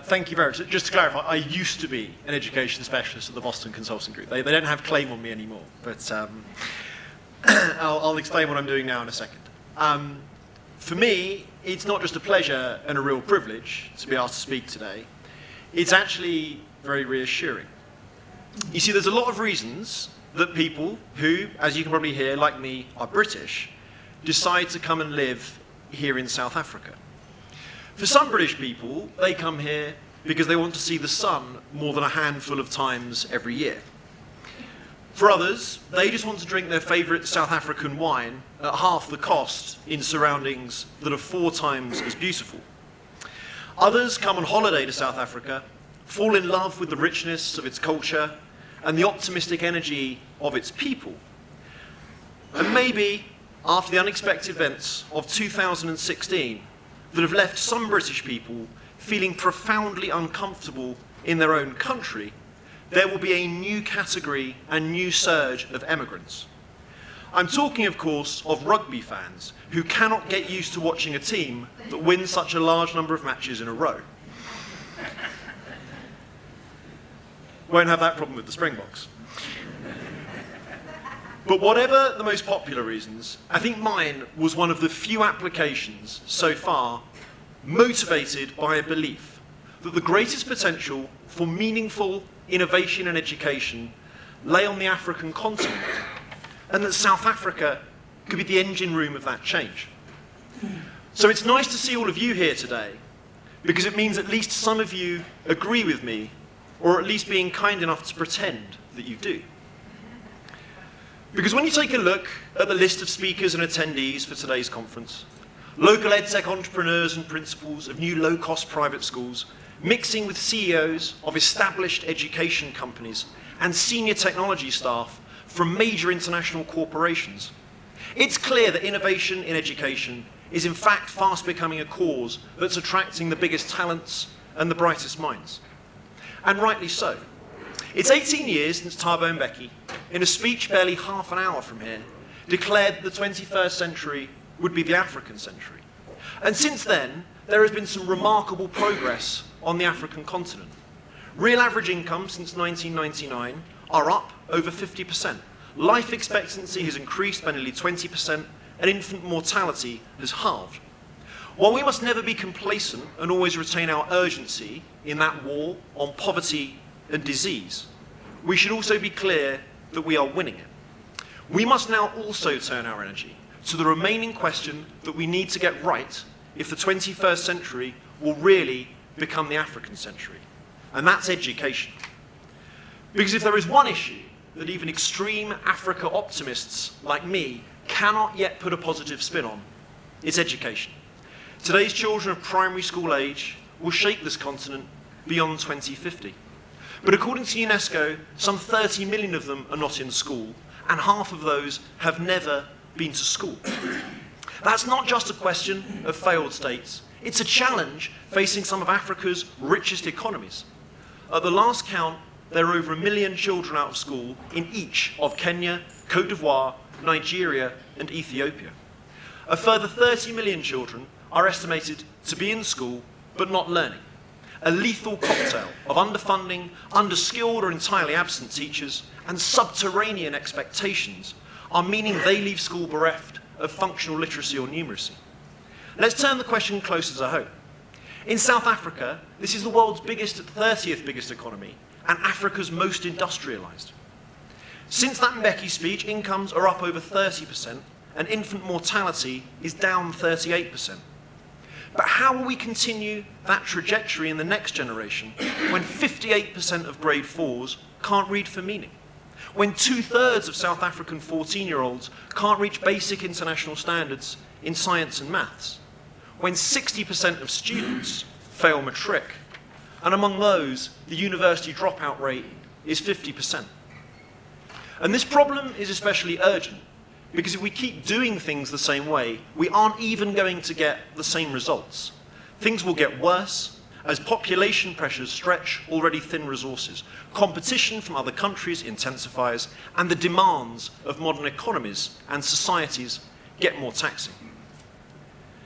Thank you very much. Just to clarify, I used to be an education specialist at the Boston Consulting Group. They don't have claim on me anymore, but I'll explain what I'm doing now in a second. For me, it's not just a pleasure and a real privilege to be asked to speak today. It's actually very reassuring. You see, there's a lot of reasons that people who, as you can probably hear, like me, are British, decide to come and live here in South Africa. For some British people, they come here because they want to see the sun more than a handful of times every year. For others, they just want to drink their favourite South African wine at half the cost in surroundings that are 4 times as beautiful. Others come on holiday to South Africa, fall in love with the richness of its culture and the optimistic energy of its people. And maybe, after the unexpected events of 2016 that have left some British people feeling profoundly uncomfortable in their own country, there will be a new category and new surge of emigrants. I'm talking, of course, of rugby fans who cannot get used to watching a team that wins such a large number of matches in a row. Won't have that problem with the Springboks. But whatever the most popular reasons, I think mine was one of the few applications so far motivated by a belief that the greatest potential for meaningful innovation and education lay on the African continent, and that South Africa could be the engine room of that change. So it's nice to see all of you here today, because it means at least some of you agree with me, or at least being kind enough to pretend that you do. Because when you take a look at the list of speakers and attendees for today's conference, local edtech entrepreneurs and principals of new low-cost private schools, mixing with CEOs of established education companies and senior technology staff from major international corporations, it's clear that innovation in education is in fact fast becoming a cause that's attracting the biggest talents and the brightest minds. And rightly so. It's 18 years since Thabo Mbeki, in a speech barely half an hour from here, declared that the 21st century would be the African century. And since then, there has been some remarkable progress on the African continent. Real average income since 1999 are up over 50%. Life expectancy has increased by nearly 20%, and infant mortality has halved. While we must never be complacent and always retain our urgency in that war on poverty and disease, we should also be clear that we are winning it. We must now also turn our energy to the remaining question that we need to get right if the 21st century will really become the African century, and that's education. Because if there is one issue that even extreme Africa optimists like me cannot yet put a positive spin on, it's education. Today's children of primary school age will shape this continent beyond 2050. But according to UNESCO, some 30 million of them are not in school, and half of those have never been to school. That's not just a question of failed states. It's a challenge facing some of Africa's richest economies. At the last count, there are over 1 million children out of school in each of Kenya, Cote d'Ivoire, Nigeria, and Ethiopia. A further 30 million children are estimated to be in school but not learning. A lethal cocktail of underfunding, underskilled or entirely absent teachers, and subterranean expectations are meaning they leave school bereft of functional literacy or numeracy. Let's turn the question closer to home. In South Africa, this is the world's 30th biggest economy, and Africa's most industrialized. Since that Mbeki speech, incomes are up over 30%, and infant mortality is down 38%. But how will we continue that trajectory in the next generation when 58% of grade 4s can't read for meaning? When 2/3 of South African 14-year-olds can't reach basic international standards in science and maths? When 60% of students fail matric, and among those, the university dropout rate is 50%. And this problem is especially urgent, because if we keep doing things the same way, we aren't even going to get the same results. Things will get worse as population pressures stretch already thin resources, competition from other countries intensifies, and the demands of modern economies and societies get more taxing.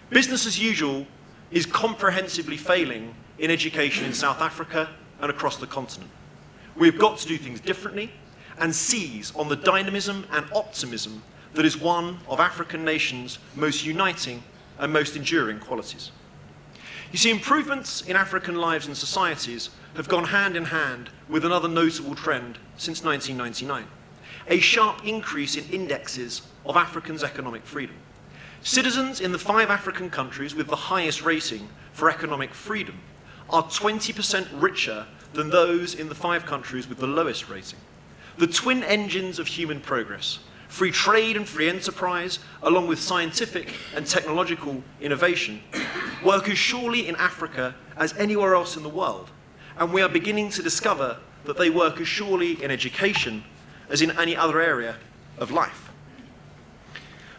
Business as usual is comprehensively failing in education in South Africa and across the continent. We've got to do things differently and seize on the dynamism and optimism that is one of African nations' most uniting and most enduring qualities. You see, improvements in African lives and societies have gone hand in hand with another notable trend since 1999, a sharp increase in indexes of Africans' economic freedom. Citizens in the 5 African countries with the highest rating for economic freedom are 20% richer than those in the 5 countries with the lowest rating. The twin engines of human progress, free trade and free enterprise, along with scientific and technological innovation, work as surely in Africa as anywhere else in the world, and we are beginning to discover that they work as surely in education as in any other area of life.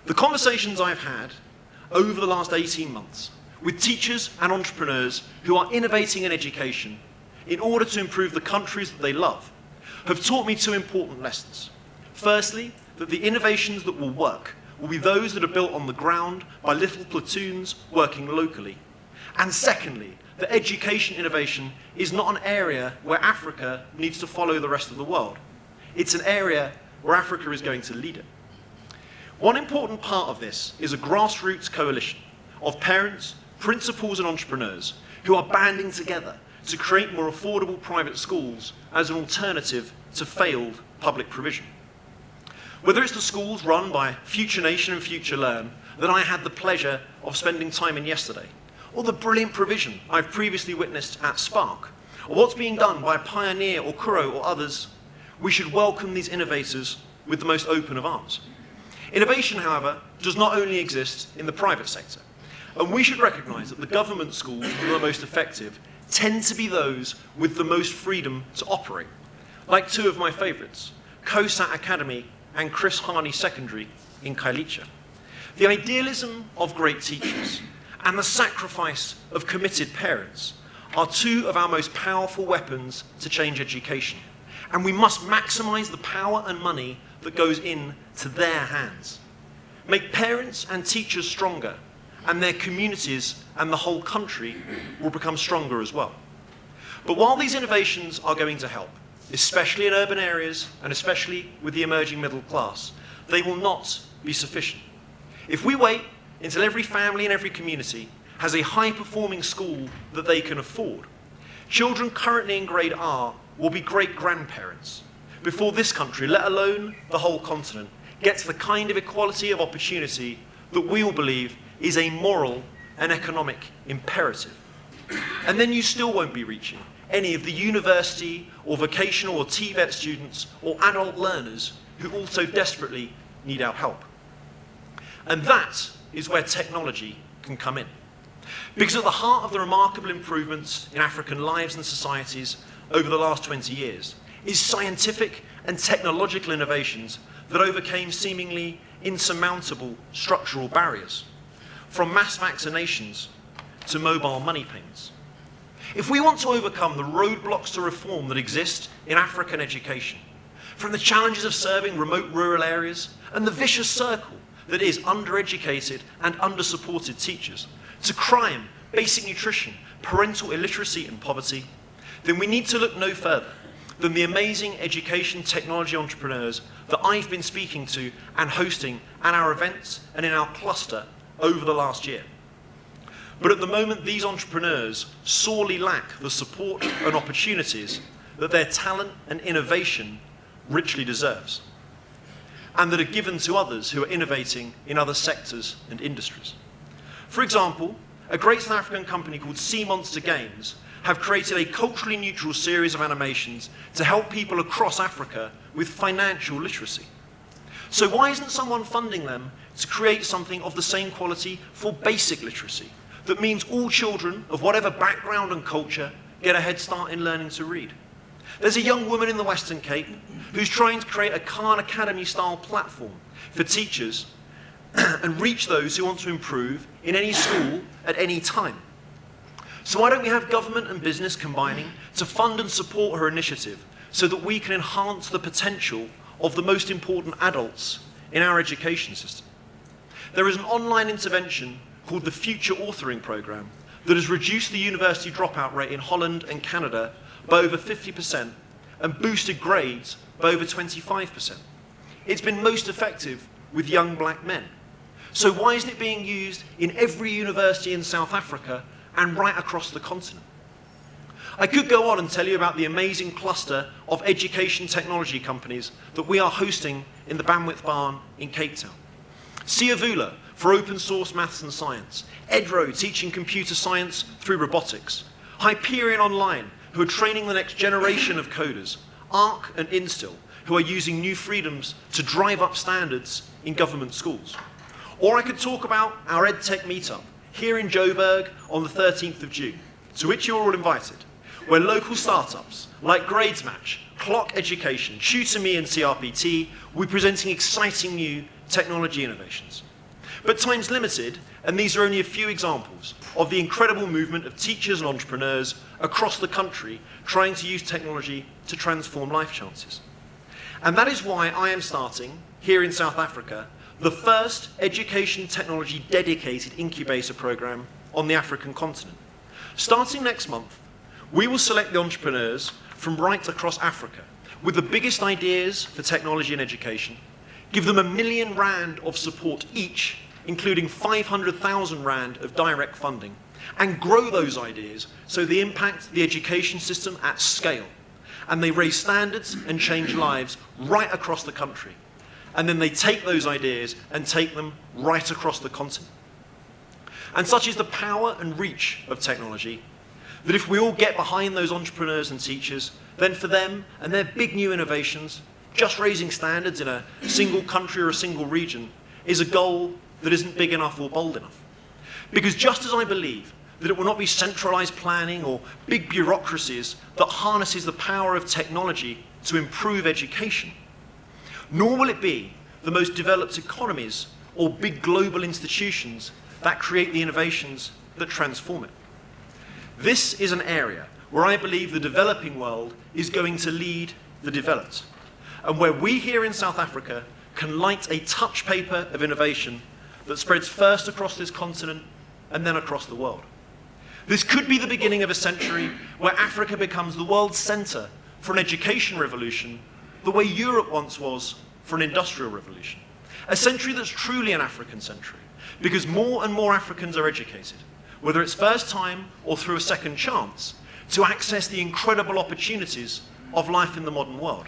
The conversations I've had over the last 18 months with teachers and entrepreneurs who are innovating in education in order to improve the countries that they love have taught me 2 important lessons. Firstly, that the innovations that will work will be those that are built on the ground by little platoons working locally. And secondly, that education innovation is not an area where Africa needs to follow the rest of the world. It's an area where Africa is going to lead it. One important part of this is a grassroots coalition of parents, principals and entrepreneurs who are banding together to create more affordable private schools as an alternative to failed public provision. Whether it's the schools run by Future Nation and Future Learn that I had the pleasure of spending time in yesterday, or the brilliant provision I've previously witnessed at Spark, or what's being done by Pioneer or Kuro or others, we should welcome these innovators with the most open of arms. Innovation, however, does not only exist in the private sector, and we should recognise that the government schools that are the most effective tend to be those with the most freedom to operate, like 2 of my favourites, COSAT Academy and Chris Harney Secondary in Kailicha. The idealism of great teachers and the sacrifice of committed parents are 2 of our most powerful weapons to change education, and we must maximise the power and money that goes into their hands. Make parents and teachers stronger, and their communities and the whole country will become stronger as well. But while these innovations are going to help, especially in urban areas and especially with the emerging middle class, they will not be sufficient. If we wait until every family and every community has a high-performing school that they can afford, children currently in grade R will be great-grandparents before this country, let alone the whole continent, gets the kind of equality of opportunity that we all believe is a moral and economic imperative. And then you still won't be reaching any of the university or vocational or TVET students or adult learners who also desperately need our help. And that is where technology can come in. Because at the heart of the remarkable improvements in African lives and societies over the last 20 years is scientific and technological innovations that overcame seemingly insurmountable structural barriers, from mass vaccinations to mobile money payments. If we want to overcome the roadblocks to reform that exist in African education, from the challenges of serving remote rural areas and the vicious circle that is undereducated and under-supported teachers, to crime, basic nutrition, parental illiteracy and poverty, then we need to look no further than the amazing education technology entrepreneurs that I've been speaking to and hosting at our events and in our cluster over the last year. But at the moment, these entrepreneurs sorely lack the support and opportunities that their talent and innovation richly deserves, and that are given to others who are innovating in other sectors and industries. For example, a great South African company called Sea Monster Games have created a culturally neutral series of animations to help people across Africa with financial literacy. So why isn't someone funding them to create something of the same quality for basic literacy that means all children of whatever background and culture get a head start in learning to read? There's a young woman in the Western Cape who's trying to create a Khan Academy-style platform for teachers and reach those who want to improve in any school at any time. So why don't we have government and business combining to fund and support her initiative so that we can enhance the potential of the most important adults in our education system? There is an online intervention called the Future Authoring Programme that has reduced the university dropout rate in Holland and Canada by over 50% and boosted grades by over 25%. It's been most effective with young black men. So why isn't it being used in every university in South Africa and right across the continent? I could go on and tell you about the amazing cluster of education technology companies that we are hosting in the Bandwidth Barn in Cape Town. Siavula for open source maths and science, Edro teaching computer science through robotics, Hyperion Online who are training the next generation of coders, ARC and Instill who are using new freedoms to drive up standards in government schools. Or I could talk about our EdTech meetup here in Joburg on the 13th of June, to which you're all invited, where local startups like GradesMatch, Clock Education, TutorMe and CRPT will be presenting exciting new technology innovations. But time's limited, and these are only a few examples of the incredible movement of teachers and entrepreneurs across the country trying to use technology to transform life chances. And that is why I am starting, here in South Africa, the first education technology dedicated incubator program on the African continent. Starting next month, we will select the entrepreneurs from right across Africa with the biggest ideas for technology and education, give them R1 million of support each, including 500,000 Rand of direct funding, and grow those ideas so they impact the education system at scale. And they raise standards and change lives right across the country. And then they take those ideas and take them right across the continent. And such is the power and reach of technology that if we all get behind those entrepreneurs and teachers, then for them and their big new innovations, just raising standards in a single country or a single region is a goal that isn't big enough or bold enough. Because just as I believe that it will not be centralized planning or big bureaucracies that harnesses the power of technology to improve education, nor will it be the most developed economies or big global institutions that create the innovations that transform it. This is an area where I believe the developing world is going to lead the developed, and where we here in South Africa can light a touch paper of innovation that spreads first across this continent and then across the world. This could be the beginning of a century where Africa becomes the world's center for an education revolution the way Europe once was for an industrial revolution. A century that's truly an African century, because more and more Africans are educated, whether it's first time or through a second chance, to access the incredible opportunities of life in the modern world.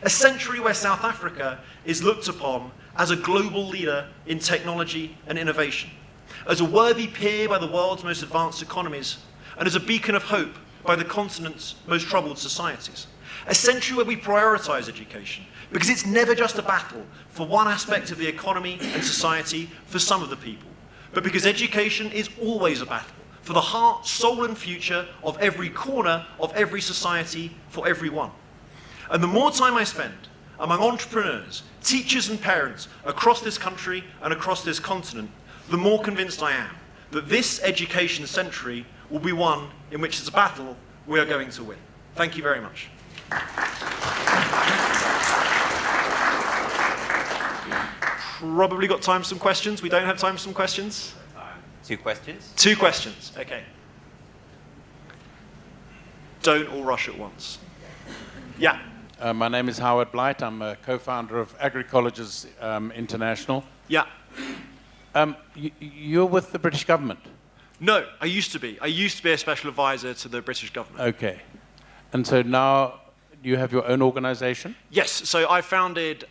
A century where South Africa is looked upon as a global leader in technology and innovation, as a worthy peer by the world's most advanced economies, and as a beacon of hope by the continent's most troubled societies. A century where we prioritize education, because it's never just a battle for one aspect of the economy and society for some of the people, but because education is always a battle for the heart, soul, and future of every corner of every society for everyone. And the more time I spend among entrepreneurs, teachers, and parents across this country and across this continent, the more convinced I am that this education century will be one in which it's a battle we are going to win. Thank you very much. Probably got time for some questions. We don't have time for some questions? 2 questions. 2 questions, okay. Don't all rush at once. Yeah. My name is Howard Blight. I'm a co-founder of AgriColleges International. Yeah. You're with the British government? No, I used to be. I used to be a special advisor to the British government. Okay. And so now you have your own organization? Yes, so I've co-founded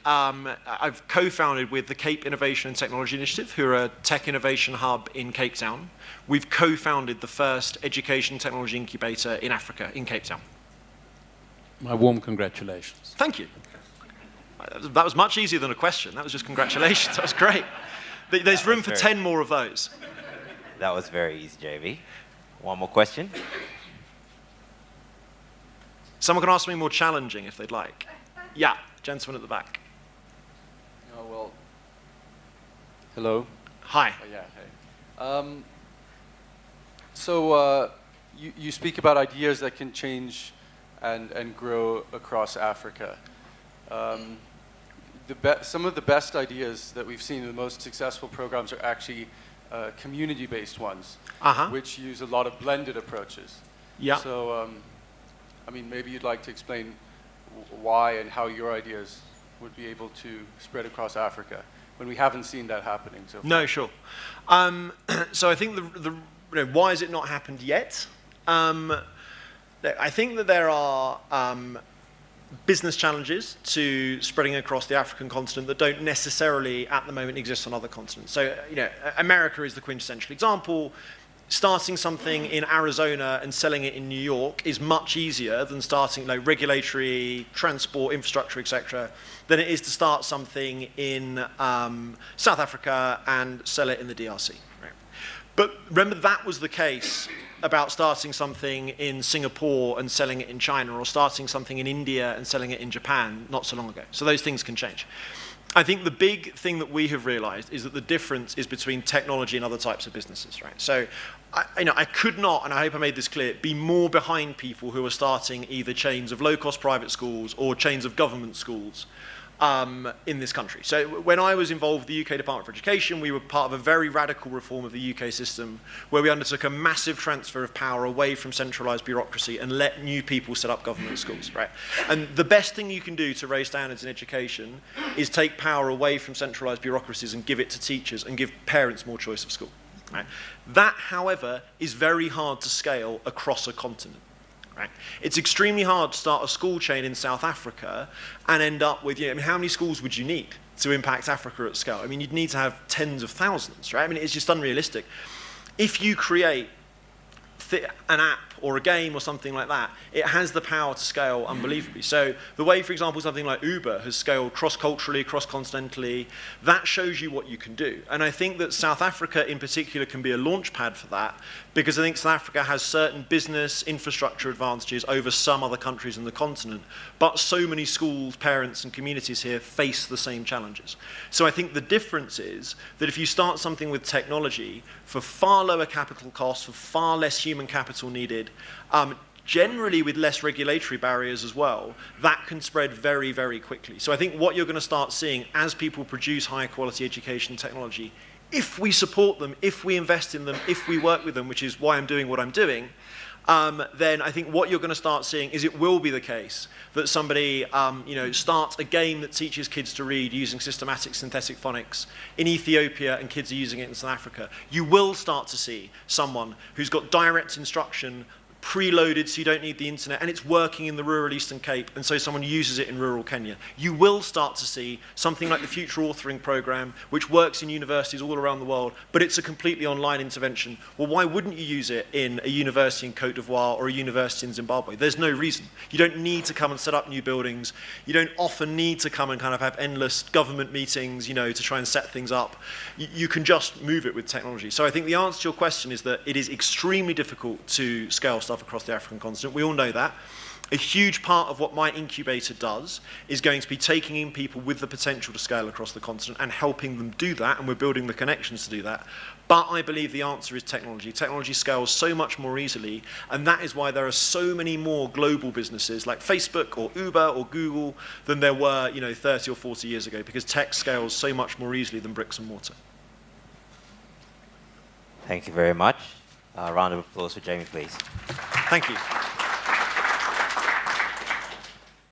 with the Cape Innovation and Technology Initiative, who are a tech innovation hub in Cape Town. We've co-founded the first education technology incubator in Africa, in Cape Town. My warm congratulations. Thank you. That was much easier than a question. That was just congratulations. That was great. There's room for 10 more of those. That was very easy, JV. One more question. Someone can ask me more challenging if they'd like. Yeah, gentleman at the back. Oh, well, hello. Hi. Oh, yeah, hey. So you speak about ideas that can change and grow across Africa. Some of the best ideas that we've seen, the most successful programs, are actually community-based ones, Uh-huh. which use a lot of blended approaches. Yeah. So, I mean, maybe you'd like to explain why and how your ideas would be able to spread across Africa when we haven't seen that happening so far. No, sure. So I think why has it not happened yet? I think that there are business challenges to spreading across the African continent that don't necessarily at the moment exist on other continents. So, America is the quintessential example. Starting something in Arizona and selling it in New York is much easier than starting regulatory, transport, infrastructure, etc., than it is to start something in South Africa and sell it in the DRC. Right? But remember, that was the case about starting something in Singapore and selling it in China, or starting something in India and selling it in Japan not so long ago. So those things can change. I think the big thing that we have realized is that the difference is between technology and other types of businesses, right? So I could not, and I hope I made this clear, be more behind people who are starting either chains of low-cost private schools or chains of government schools in this country. So when I was involved with the UK Department for Education, we were part of a very radical reform of the UK system where we undertook a massive transfer of power away from centralised bureaucracy and let new people set up government schools, right? And the best thing you can do to raise standards in education is take power away from centralised bureaucracies and give it to teachers and give parents more choice of school, right? That, however, is very hard to scale across a continent. Right. It's extremely hard to start a school chain in South Africa and end up with, how many schools would you need to impact Africa at scale? I mean, you'd need to have tens of thousands, right? I mean, it's just unrealistic. If you create an app or a game or something like that, it has the power to scale unbelievably. So the way, for example, something like Uber has scaled cross-culturally, cross-continentally, that shows you what you can do. And I think that South Africa in particular can be a launch pad for that, because I think South Africa has certain business infrastructure advantages over some other countries in the continent, but so many schools, parents and communities here face the same challenges. So I think the difference is that if you start something with technology for far lower capital costs, for far less human capital needed, generally with less regulatory barriers as well, that can spread very, very quickly. So I think what you're going to start seeing as people produce higher quality education technology, if we support them, if we invest in them, if we work with them, which is why I'm doing what I'm doing, then I think what you're going to start seeing is it will be the case that somebody starts a game that teaches kids to read using systematic synthetic phonics in Ethiopia and kids are using it in South Africa. You will start to see someone who's got direct instruction preloaded so you don't need the internet, and it's working in the rural Eastern Cape, and so someone uses it in rural Kenya. You will start to see something like the Future Authoring Program, which works in universities all around the world, but it's a completely online intervention. Well, why wouldn't you use it in a university in Cote d'Ivoire or a university in Zimbabwe? There's no reason. You don't need to come and set up new buildings. You don't often need to come and kind of have endless government meetings, to try and set things up. You can just move it with technology. So I think the answer to your question is that it is extremely difficult to scale stuff across the African continent. We all know that. A huge part of what my incubator does is going to be taking in people with the potential to scale across the continent and helping them do that, and we're building the connections to do that. But I believe the answer is technology. Technology scales so much more easily, and that is why there are so many more global businesses like Facebook or Uber or Google than there were 30 or 40 years ago, because tech scales so much more easily than bricks and mortar. Thank you very much. A round of applause for Jamie, please. Thank you.